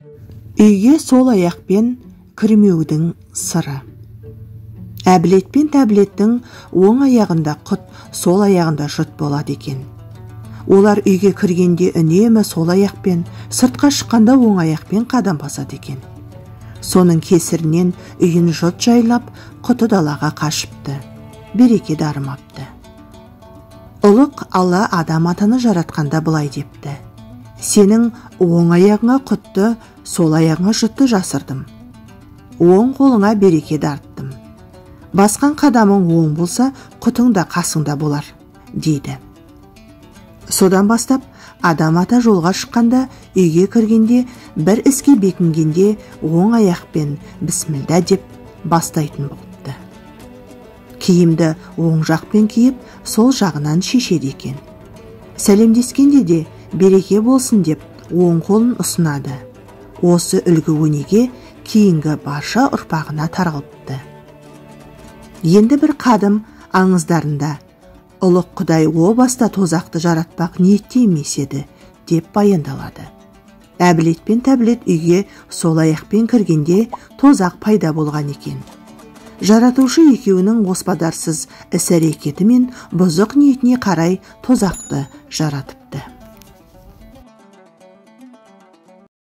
Үйге сол аяқпен кірмеудің сыры. Әбілет пен тәбілеттің оң аяғында құт, сол аяғында жұт болады екен. Олар үйге кіргенде үнемі сол аяқпен, сыртқа шыққанда оң аяқпен қадам басады екен. Соның кесірінен үйін жұт жайлап, құты далаға қашыпты, береке дарымапты. Ұлық Алла адам атаны жаратқанда былай депті: сенің оң аяғыңа құтты, сол аяғыңа жұтты жасырдым. Оң қолыңа береке дарттым. Басқан қадамың оң болса, құтың да қасыңда болар, дейді. Содан бастап, адам ата жолға шыққанда, үйге кіргенде, бір іске бекінгенде оң аяқпен бісмілда деп бастайтын болыпты. Киімді оң жақпен киіп, сол жағынан шешеді екен. Сәлемдескенде де береке болсын деп оң қолын ұсынады. Осы үлгі өнеге кейінгі барша ұрпағына таралыпты. Енді бір қадым аңыздарында ұлық Құдай о баста тозақты жаратпақ ниетте емес еді деп баяндалады. Әбілет пен тәбілет үйге сол аяқпен кіргенде тозақ пайда болған екен. Жаратушы екеуінің оспадарсыз іс-әрекеті мен бұзық ниетіне қарай тозақты жаратып